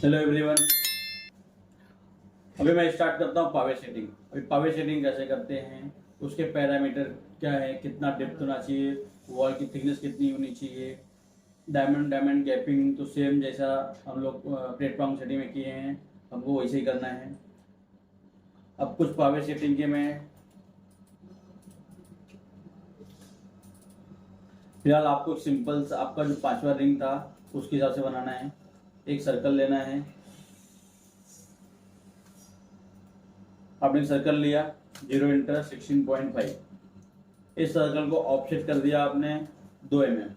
Hello everyone. अभी मैं start करता हूँ पावर सेटिंग। अभी पावर सेटिंग कैसे करते हैं, उसके पैरामीटर क्या है, कितना डेप्थ होना चाहिए, वॉल की थिकनेस कितनी होनी चाहिए, डायमंड डायमंड गैपिंग तो सेम जैसा हम लोग प्लेटफॉर्म सेटिंग में किए हैं, हमको वैसे ही करना है। अब कुछ पावर सेटिंग के मैं फिलहाल आपको सिंपल सा आपका जो 5वां रिंग था उसके हिसाब से बनाना है। एक सर्कल लेना है, आपने सर्कल लिया 0 इंटर 16.5। इस सर्कल को ऑफसेट कर दिया आपने 2 mm।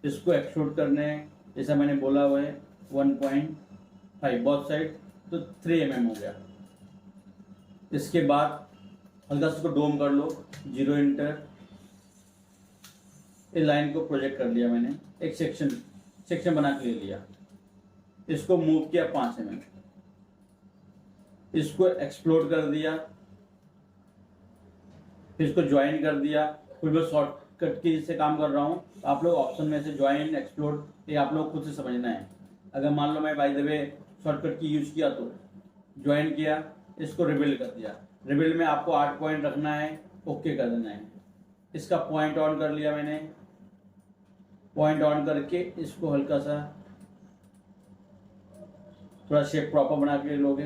इसको एक्सट्रूड करने जैसा मैंने बोला हुआ है 1.5 बोथ साइड, तो 3 mm हो गया। इसके बाद हल्का सा इसको डोम कर लो 0 इंटर, इस लाइन को प्रोजेक्ट कर लिया मैंने, एक सेक्शन बना के ले लिया। इसको मूव किया 5 mm, इसको एक्सप्लोड कर दिया, फिर इसको ज्वाइन कर दिया। फिर मैं शॉर्टकट की से काम कर रहा हूँ, तो आप लोग ऑप्शन में से ज्वाइन एक्सप्लोड ये आप लोग खुद से समझना है। अगर मान लो मैं बाय द वे शॉर्टकट की यूज किया तो ज्वाइन किया, इसको रिबिल्ड कर दिया। रिबिल्ड में आपको 8 पॉइंट रखना है, ओके कर देना है। इसका पॉइंट ऑन कर लिया मैंने, पॉइंट ऑन करके इसको हल्का सा थोड़ा शेप प्रॉपर बना के लोगे।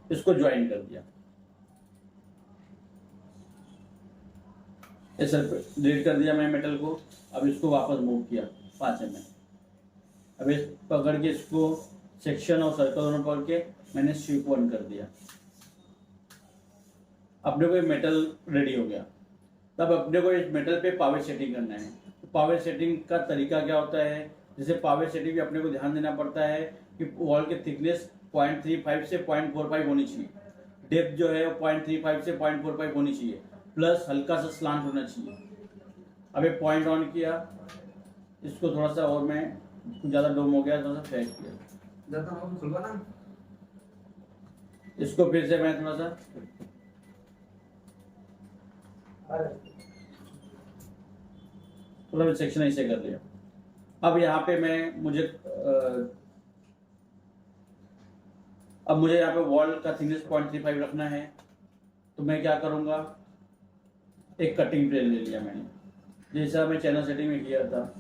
इसको ज्वाइन कर दिया, ऐसे डिलीट कर दिया मैंने मेटल को। अब इसको वापस मूव किया 5 mm। अब इस पकड़ के इसको सेक्शन और सर्कल दोनों पकड़ के मैंने स्वीप ऑन कर दिया। अपने को मेटल रेडी हो गया। तब अपने को इस मेटल पे पावर सेटिंग करना है। तो पावर सेटिंग का तरीका क्या होता है, जैसे पावर सेटिंग में अपने को ध्यान देना पड़ता है कि वॉल की थिकनेस 0.35 से 0.45 होनी चाहिए, डेप्थ जो है 0.35 से 0.45 होनी चाहिए, प्लस हल्का सा स्लांट होना चाहिए। अब एक पॉइंट ऑन किया, इसको थोड़ा सा और मैं ज़्यादा डोम हो गया, थोड़ा सा फ्लैट किया। इसको फिर से मैं थोड़ा सा सेक्शन ऐसे कर लिया। अब यहाँ पे मुझे यहाँ पे वॉल का थिकनेस 0.35 रखना है। तो मैं क्या करूँगा, एक कटिंग प्लेन ले लिया मैंने, जैसा मैं चैनल सेटिंग में किया था।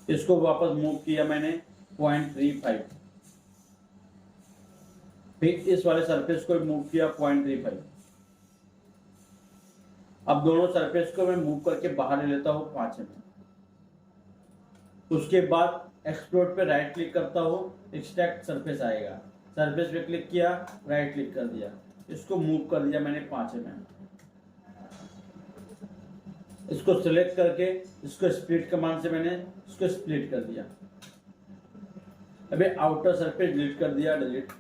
इसको वापस मूव किया मैंने 0.35, फिर इस वाले सरफेस को मूव किया 0.35। अब दोनों सरफेस को मैं मूव करके बाहर ले लेता हूँ 5 mm। उसके बाद एक्सप्लोड पे राइट क्लिक करता हूँ, एक्सट्रैक्ट सरफेस आएगा, सरफेस पे क्लिक किया, राइट क्लिक कर दिया, इसको मूव कर दिया मैंने 5 mm। इसको सिलेक्ट करके इसको स्प्लिट कमांड से मैंने इसको स्प्लिट कर दिया। अभी आउटर सरफेस डिलीट कर दिया, डिलीट।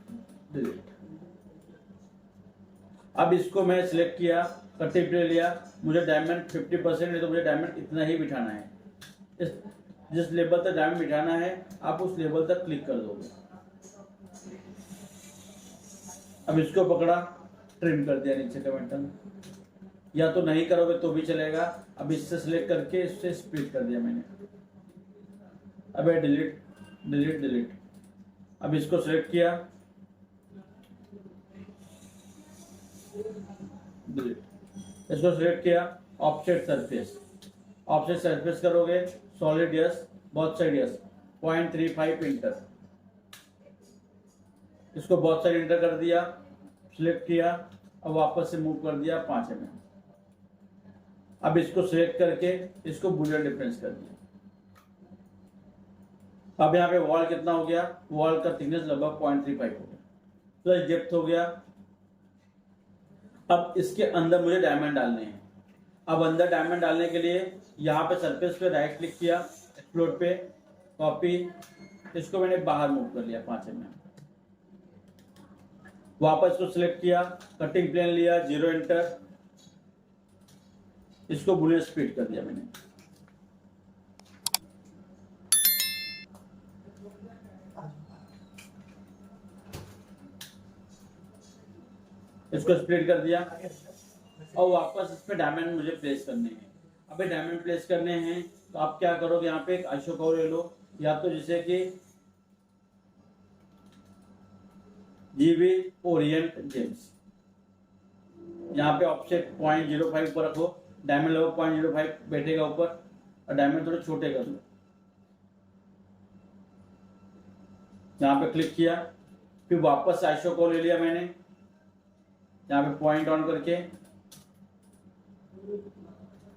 अब इसको मैं सिलेक्ट किया, कटिंग प्लेन लिया, मुझे डायमंड 50% है तो मुझे डायमंड इतना ही बिठाना है। जिस लेवल तक डायमंड बिठाना है आप उस लेवल तक क्लिक कर दोगे। अब इसको पकड़ा, ट्रिम कर दिया नीचे का मेटल, या तो नहीं करोगे तो भी चलेगा। अब इससे सिलेक्ट करके इससे स्प्लिट कर दिया मैंने। अब डिलीट डिलीट डिलीट। अब इसको सिलेक्ट किया, डिलीट, इसको सिलेक्ट किया, ऑफसेट सरफेस करोगे, solid yes, both side yes, 0.35 inter. इसको बोथ साइड इंटर कर दिया, सिलेक्ट किया, अब वापस से मूव कर दिया 5 mm। अब इसको सिलेक्ट करके इसको बूलियन डिफरेंस कर दिया। अब यहाँ पे वॉल कितना हो गया, वॉल का थिकनेस लगभग 0.35 हो गया, प्लस डेप्थ हो गया। अब इसके अंदर मुझे डायमंड डालने हैं। अब अंदर डायमंड डालने के लिए यहाँ पे सरफेस पे राइट क्लिक किया, एक्सप्लोड पे कॉपी, इसको मैंने बाहर मूव कर लिया 5 mm। वापस को सिलेक्ट किया, कटिंग प्लेन लिया, 0 इंटर, इसको बुलियन स्प्लिट कर दिया मैंने। इसको स्प्लिट कर दिया, और वापस इस पे डायमंड मुझे प्लेस करने हैं। अभी डायमंड प्लेस करने हैं तो आप क्या करोगे, यहाँ पे एक आइसोकोर ले लो, या तो जैसे कि जीवी ओरिएंट जेम्स, यहाँ पे ऑफसेट 0.05 पर रखो, डायमंड लगभग 0.05 बैठेगा ऊपर, और डायमंड थोड़े छोटे कर लो। यहाँ पे क्लिक किया, फिर वापस आइसो को ले लिया मैंने, यहाँ पे पॉइंट ऑन करके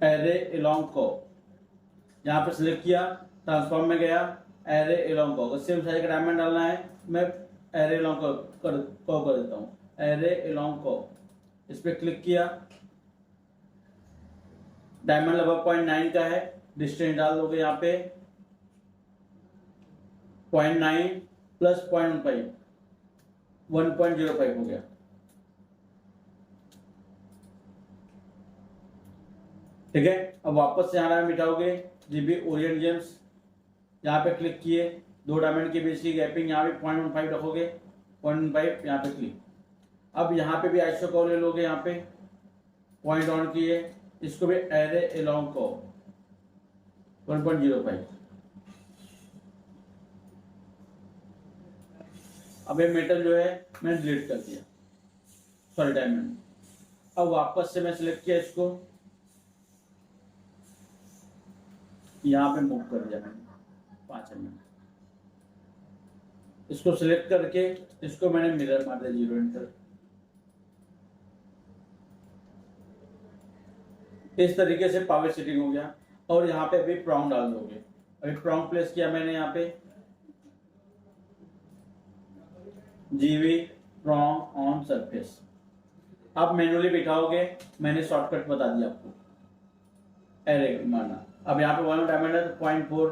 एरे अलोंग को यहाँ पे सिलेक्ट किया, ट्रांसफॉर्म में गया, एरे अलोंग को सेम साइज का डायमंड डालना है, मैं एरे अलोंग को कर देता हूँ, एरे अलोंग को इस पे क्लिक किया, डायमंड लगभग 0.9 का है, डिस्टेंस डाल दोगे यहाँ पे 0.9 प्लस 0.15 1.05 हो गया। ठीक है, अब वापस से यहाँ मिटाओगे जीबी ओरिएंट जेम्स, यहाँ पे क्लिक किए, 2 डायमंड के बीच की गैपिंग यहाँ पे 0.15 रखोगे, 0.5 यहाँ पे क्लिक। अब यहाँ पे भी आइसो को ले लोगे, यहाँ पे पॉइंट ऑन किए, इसको भी एरे अलोंग को 1.05। अब ये मेटल जो है मैंने डिलीट कर दिया, सॉरी डायमंड। अब वापस से मैं सिलेक्ट किया, इसको यहाँ पे मूव कर दिया मैंने 5 mm, इसको सिलेक्ट करके इसको मैंने मिरर मार दिया 0 एंटर। इस तरीके से पावर सेटिंग हो गया। और यहाँ पे अभी प्रॉन्ग डाल दोगे, अभी प्रॉन्ग प्लेस किया मैंने यहाँ पे जीवी प्रॉन्ग ऑन सरफेस। आप मैनुअली बिठाओगे, मैंने शॉर्टकट बता दिया आपको, एरे मारना। अब यहाँ पे 1 डायमंड है तो 0.4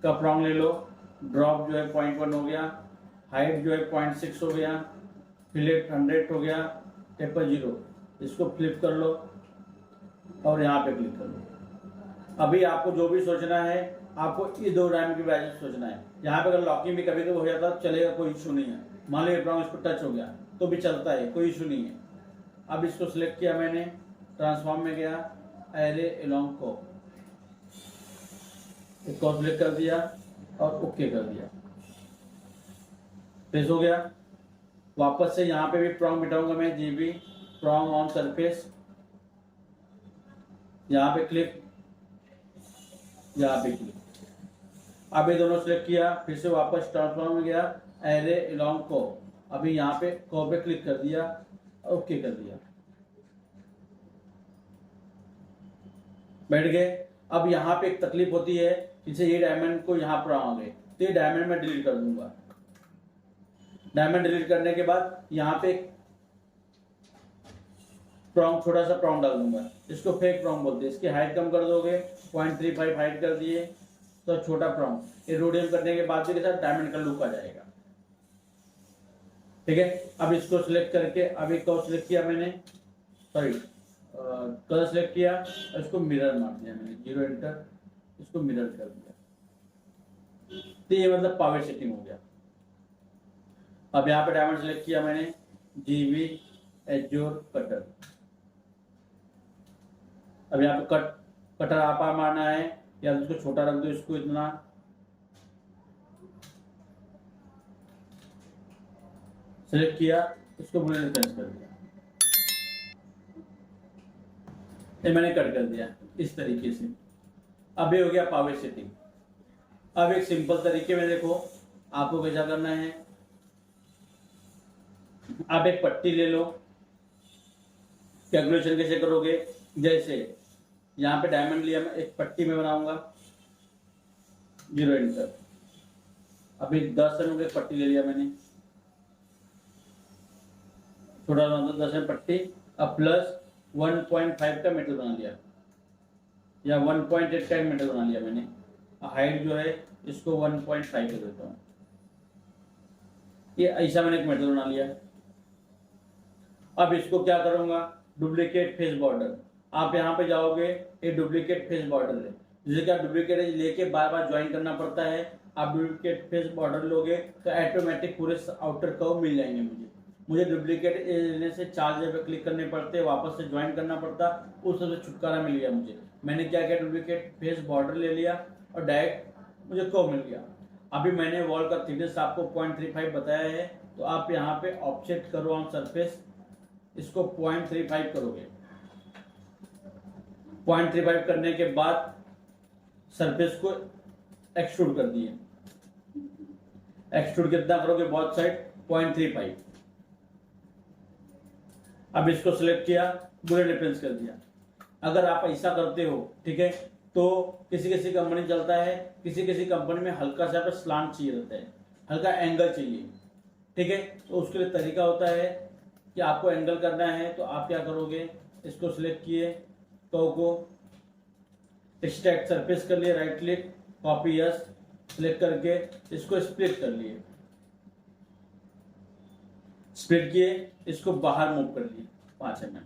का प्रॉन्ग ले लो, ड्रॉप जो है 0.1 हो गया, हाइट जो है 0.6 हो गया, फिलेट 100 हो गया, टेपर 0, इसको फ्लिप कर लो और यहाँ पे क्लिक कर लो। अभी आपको जो भी सोचना है, आपको ये 2 डायमंड की वैल्यू सोचना है। यहाँ पे अगर लॉकिंग भी कभी कभी हो जाता है चलेगा, कोई इशू नहीं है। मान लो प्रॉन्ग इसको टच हो गया तो भी चलता है, कोई इशू नहीं है। अब इसको सिलेक्ट किया मैंने, ट्रांसफॉर्म में गया, एरे अलोंग को इसको सिलेक्ट कर दिया और ओके कर दिया, प्रेस हो गया। वापस से यहाँ पे भी प्रॉन्ग मिटाऊंगा मैं, जीबी प्रॉन्ग ऑन सरफेस, यहाँ पे क्लिक, यहाँ पे क्लिक। अब ये दोनों सिलेक्ट किया, फिर से वापस ट्रांसफॉर्म में गया, एरे अलोंग को, अभी यहाँ पे को पे क्लिक कर दिया, ओके कर दिया, बैठ गए। अब यहाँ पे एक तकलीफ होती है, जैसे ये डायमंड को यहाँ पर आ गए तो ये डायमंड में डिलीट कर दूंगा। डायमंड डिलीट करने के बाद यहाँ पे प्रॉन्ग, छोटा सा प्रॉन्ग डाल दूंगा, इसको फेक प्रॉन्ग बोलते हैं। इसकी हाइट कम कर दोगे, 0.35 हाइट कर दिए तो छोटा प्रॉन्ग, ये रोडियम करने के बाद के साथ डायमंड का लुक आ जाएगा। ठीक है, अब इसको सिलेक्ट करके, अभी को सिलेक्ट किया मैंने, सॉरी कलर सिलेक्ट किया, इसको मिरर मार दिया मैंने, 0 एंटर, इसको मिरर कर दिया। तो ये मतलब पावर सेटिंग हो गया। अब यहाँ पे डायमंड सिलेक्ट किया मैंने, जीवी एज्योर कटर। अब यहाँ पे कटर आपा मारना है या इसको छोटा रख दो, इसको इतना, सिलेक्ट किया, इसको बुलेट प्रेस कर दिया, ये मैंने कट कर दिया इस तरीके से। अब ये हो गया पावर सेटिंग। अब एक सिंपल तरीके में देखो आपको कैसा करना है। आप एक पट्टी ले लो, कैलकुलेशन कैसे करोगे, जैसे यहाँ पे डायमंड लिया, मैं एक पट्टी में बनाऊंगा, 0 एंटर। अभी 10 एम की पट्टी ले लिया मैंने, छोटा 10 एम पट्टी, अब प्लस 1.5 का मेटल बना लिया या 1.8 का मेटल बना लिया मैंने। हाइट जो है इसको 1.5 कर देता हूँ, ये ऐसा मैंने एक मेटल बना लिया। अब इसको क्या करूंगा, डुप्लीकेट फेस बॉर्डर। आप यहाँ पे जाओगे, ये डुप्लीकेट फेस बॉर्डर है, जिसे क्या डुप्लीकेट लेके बार बार ज्वाइन करना पड़ता है। आप डुप्लीकेट फेस बॉर्डर लोगे तो ऑटोमेटिक पूरे आउटर कर्व मिल जाएंगे मुझे। मुझे डुप्लीकेट लेने से 4 जगह क्लिक करने पड़ते, वापस से ज्वाइन करना पड़ता, उस सबसे छुटकारा मिल गया मुझे। मैंने क्या किया, डुप्लीकेट फेस बॉर्डर ले लिया और डायरेक्ट मुझे कर्व मिल गया। अभी मैंने वॉल का थिकनेस आपको 0.35 बताया है, तो आप यहाँ पे ऑफसेट करो ऑन सरफेस, इसको 0.35 करोगे। 0.35 करने के बाद सरफेस को एक्सट्रूड कर दिए। एक्सट्रूड कितना करोगे, बहुत साइड 0.35। अब इसको सिलेक्ट किया, बुलेट रेफरेंस कर दिया। अगर आप ऐसा करते हो, ठीक है, तो किसी किसी कंपनी चलता है, किसी किसी कंपनी में हल्का सा स्लांट चाहिए रहता है, हल्का एंगल चाहिए, ठीक है। तो उसके लिए तरीका होता है कि आपको एंगल करना है, तो आप क्या करोगे, इसको सिलेक्ट किए, तो को एक्सट्रैक्ट सरफेस कर लिए, right click, copy yes, select करके इसको स्प्लिट कर लिए, स्प्लिट किए, इसको बाहर मूव कर लिए 5 mm।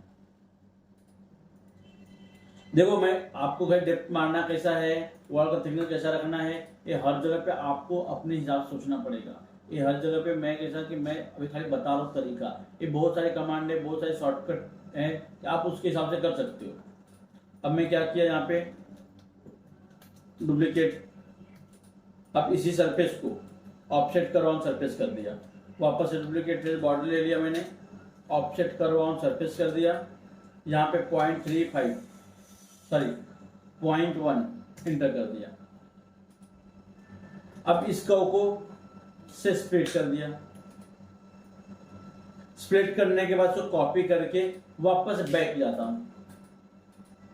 देखो मैं आपको घर डेप्थ मारना कैसा है, वॉल का थिकनेस कैसा रखना है, ये हर जगह पे आपको अपने हिसाब से सोचना पड़ेगा। ये हर जगह पे मैं कैसा कि मैं अभी खाली बता रहा हूँ तरीका, ये बहुत सारे कमांड है, बहुत सारे शॉर्टकट हैं कि आप उसके हिसाब से कर सकते हो। अब मैं क्या किया, यहाँ पे डुप्लीकेट, अब इसी सरफेस को ऑफसेट करो ऑन सरफेस कर दिया, वापस से डुप्लीकेट फेस बॉर्डर ले लिया मैंने, ऑफसेट करो ऑन सरफेस कर दिया, यहाँ पे 0.1 इंटर कर दिया। अब इस कर्व को से स्प्लिट कर दिया। स्प्लिट करने के बाद उसको कॉपी करके वापस बैक जाता हूं,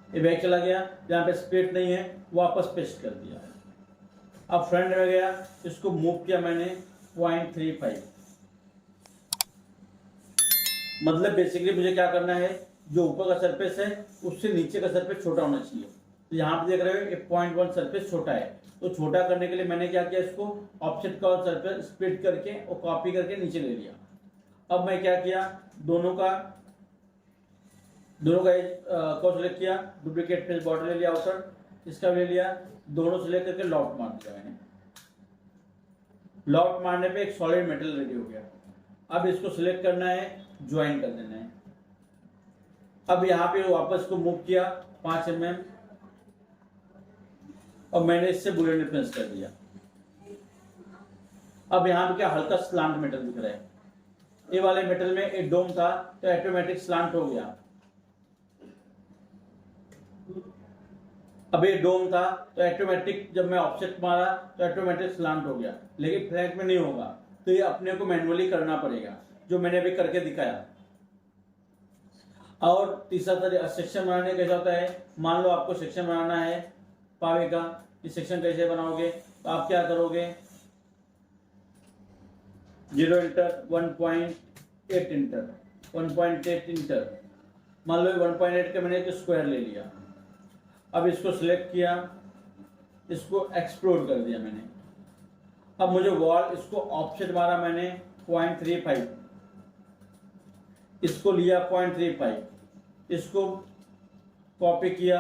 ये बैक चला गया, जहां पे स्प्लिट नहीं है वापस पेस्ट कर दिया। अब फ्रंट में गया, इसको मूव किया मैंने 0.35। मतलब बेसिकली मुझे क्या करना है, जो ऊपर का सरफेस है उससे नीचे का सरफेस छोटा होना चाहिए। तो यहाँ पे देख रहे हो 0.1 सरफेस छोटा है, तो छोटा करने के लिए मैंने क्या किया, इसको ऑफसेट का सरफेस स्प्लिट करके और कॉपी करके नीचे ले लिया। अब मैं क्या किया, दोनों का को सिलेक्ट किया, डुप्लीकेट फेस बॉर्डर ले लिया, आउटर इसका ले लिया, दोनों सिलेक्ट करके लॉफ्ट मार दिया मैंने। लॉफ्ट मारने पे एक सॉलिड मेटल रेडी हो गया। अब इसको सिलेक्ट करना है, ज्वाइन कर देना है। अब यहाँ पे वापस को मूव किया 5 mm और मैंने इससे बुलेट रेफरेंस कर दिया। अब यहाँ पे क्या हल्का स्लांट मेटल दिख रहा है, ये वाले मेटल में एक डोम था तो ऑटोमेटिक स्लांट हो गया। अब ये डोम था तो ऑटोमेटिक जब मैं ऑफसेट मारा तो ऑटोमेटिक स्लांट हो गया, लेकिन फ्लैट में नहीं होगा, तो ये अपने को मैन्युअली करना पड़ेगा, जो मैंने अभी करके दिखाया। और तीसरा तरीका सेक्शन बनाने कैसा होता है, मान लो आपको सेक्शन बनाना है पावे का, इस सेक्शन कैसे बनाओगे, तो आप क्या करोगे, 0 इंटर 1.8 इंटर 1.8 इंटर, मान लो 1.8 का मैंने एक स्क्वायर ले लिया। अब इसको सिलेक्ट किया, इसको एक्सप्लोर कर दिया मैंने। अब मुझे वॉल, इसको ऑफसेट मारा मैंने 0.35, इसको लिया 0.35, इसको कॉपी किया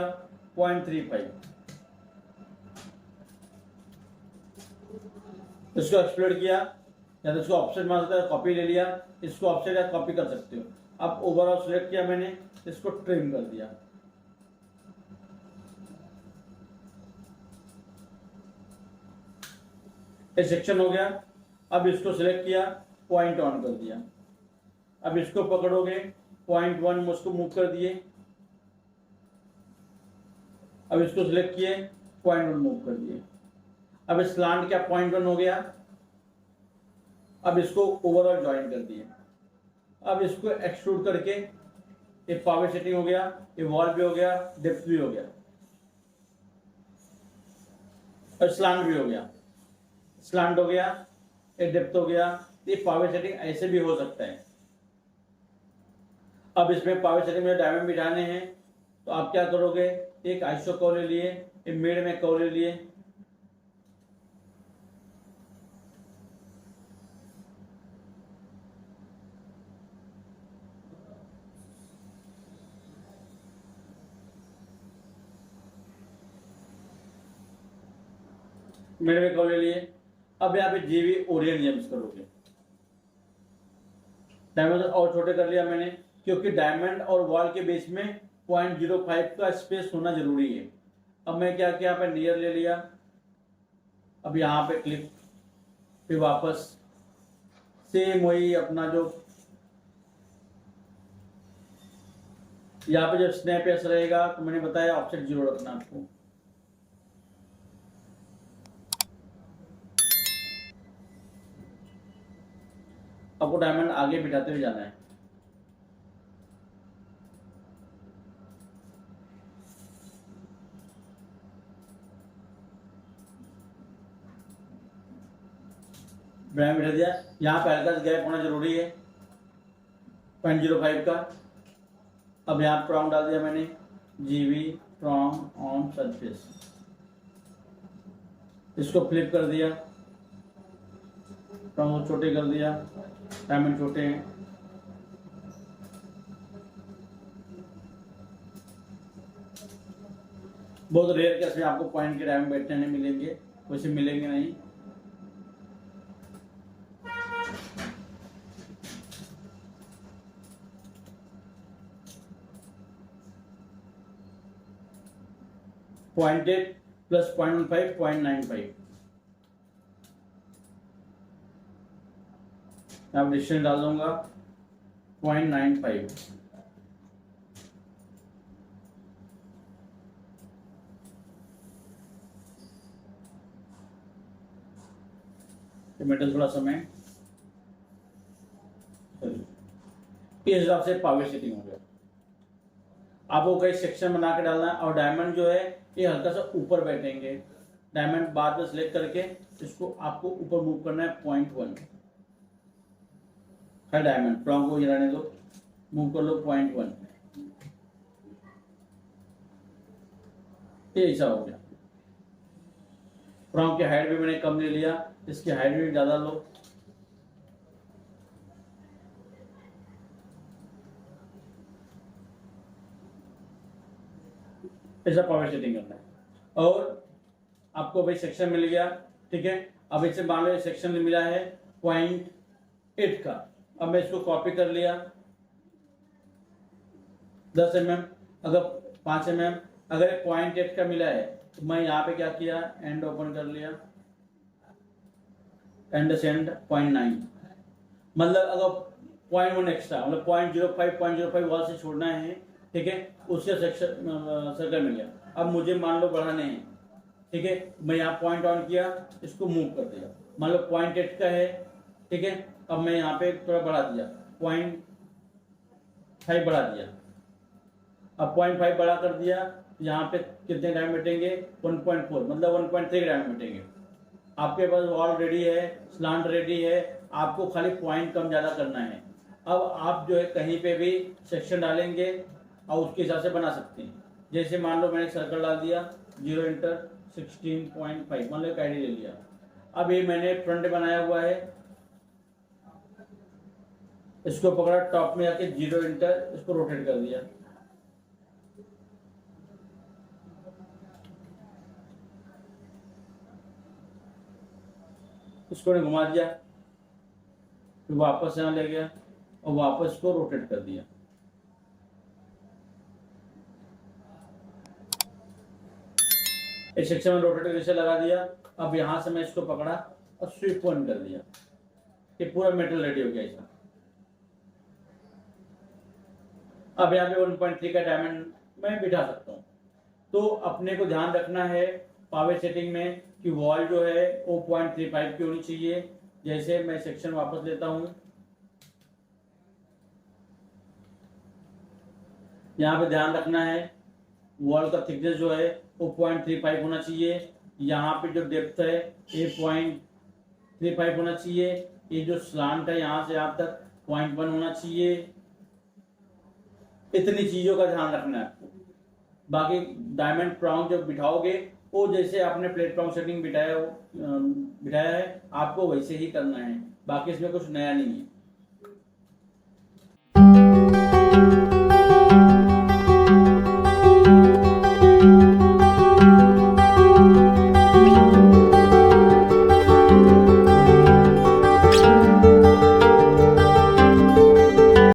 0.35, इसको एक्सप्लोर किया, या तो इसको ऑफसेट मार सकते हो, कॉपी ले लिया, इसको ऑफसेट या कॉपी कर सकते हो। अब ओवरऑल सिलेक्ट किया मैंने, इसको ट्रिम कर दिया। ये सेक्शन हो गया। अब इसको सिलेक्ट किया, पॉइंट ऑन कर दिया। अब इसको पकड़ोगे 0.1 में उसको मूव कर दिए। अब इसको सिलेक्ट किए, 0.1 मूव कर दिए। अब स्लांट क्या 0.1 हो गया। अब इसको ओवरऑल ज्वाइन कर दिए। अब इसको एक्सट्रूड करके ये पावर सेटिंग हो गया, ये वॉल भी हो गया, डेप्थ भी हो गया और स्लांट भी हो गया। स्लांट हो गया, एक डेप्थ हो गया। ये पावर सेटिंग ऐसे भी हो सकता है। अब इसमें पावर सेटिंग में डायमंड बिठाने हैं, तो आप क्या करोगे, एक आइसो कर्व ले लिए, एक मिड में कर्व ले लिए, मिड में कर्व ले लिए। अब यहाँ पे जीवी ओरियन जेम्स करोगे, डायमंड और छोटे कर लिया मैंने, क्योंकि डायमंड और वॉल के बीच में 0.05 का स्पेस होना जरूरी है। अब मैं क्या किया, पे नियर ले लिया, अब यहाँ पे क्लिक, फिर वापस सेम वही अपना जो यहाँ पे जब स्नैप एस रहेगा तो मैंने बताया ऑफसेट 0 रखना आपको। आपको डायमंड आगे बिठाते हुए जाना है। डायमंड बिठा दिया, यहाँ पे हल्का सा गैप होना जरूरी है 0.05 का। अब यहाँ प्रॉम्प्ट डाल दिया मैंने, जीवी प्रॉम्प्ट ऑन सरफेस, इसको फ्लिप कर दिया, प्रॉम्प्ट छोटे कर दिया, डायमंड छोटे हैं। बहुत रेयर केस में आपको पॉइंट के डायमंड बैठने नहीं मिलेंगे, वैसे मिलेंगे नहीं। .8 प्लस 0.15 0.95 अब डिस्टेंस डाल दूंगा 0.95। मेटल थोड़ा समय इस हिसाब से पावर सेटिंग हो गया। आपको कई सेक्शन बना के डालना है, और डायमंड जो है ये हल्का सा ऊपर बैठेंगे। डायमंड बाद में सिलेक्ट करके इसको आपको ऊपर मूव करना है 0.1 है डायमंड। प्रॉम्प्ट को गिराने दो, मूव कर लो 0.1, ये ऐसा हो गया। प्रॉम्प्ट की हाइट भी मैंने कम ले लिया, इसकी हाइट भी ज़्यादा लो। ऐसा पावर सेटिंग करना है। और आपको भाई सेक्शन मिल गया, ठीक है। अब इससे मान लो सेक्शन मिला है 0.8 का। अब मैं इसको कॉपी कर लिया 10 mm, अगर 5 mm, अगर 0.8 का मिला है तो मैं यहाँ पे क्या किया, एंड ओपन कर लिया, एंड सेंड 0.9, मतलब अगर 0.1 एक्स्ट्रा, मतलब 0.05 वॉल से छोड़ना है, ठीक है, उसके सेक्शन सर्कल मिल गया। अब मुझे मान लो बढ़ाने हैं, ठीक है, मैं यहाँ पॉइंट ऑन किया, इसको मूव कर दिया, मान लो 0.8 का है, ठीक है। अब मैं यहाँ पे थोड़ा बढ़ा दिया, 0.5 बढ़ा दिया। अब 0.5 बढ़ा कर दिया, यहाँ पे कितने डायमंड बैठेंगे, 1.4, मतलब 1.3 डायमंड बैठेंगे। आपके पास वॉल रेडी है, स्लांट रेडी है, आपको खाली पॉइंट कम ज़्यादा करना है। अब आप जो है कहीं पे भी सेक्शन डालेंगे और उसके हिसाब से बना सकते हैं। जैसे मान लो मैंने सर्कल डाल दिया 0 इंटर 16.5, मान लो एक आईडी ले लिया। अब ये मैंने फ्रंट बनाया हुआ है, इसको पकड़ा, टॉप में आके 0 इंटर, इसको रोटेट कर दिया, इसको ने घुमा दिया, फिर वापस यहाँ ले गया और वापस को रोटेट कर दिया। इस सेक्शन में रोटेट जैसे लगा दिया। अब यहां से मैं इसको पकड़ा और स्वीप पॉइंट कर दिया, ये पूरा मेटल रेडी हो गया इसका। अब यहाँ पे 1.3 का डायमंड मैं बिठा सकता हूँ। तो अपने को ध्यान रखना है पावर सेटिंग में कि वॉल जो है वो 0.35 की होनी चाहिए। जैसे मैं सेक्शन वापस लेता हूँ, यहाँ पे ध्यान रखना है वॉल का थिकनेस जो है वो 0.35 होना चाहिए। यहाँ पे जो डेप्थ है ये 0.35 होना चाहिए। ये जो स्लांट है यहाँ से यहाँ तक 0.1 होना चाहिए। इतनी चीजों का ध्यान रखना है आपको। बाकी डायमंड प्राउंड जो बिठाओगे वो जैसे आपने प्लेटफॉर्म सेटिंग बिठाया है आपको वैसे ही करना है, बाकी इसमें कुछ नया नहीं है।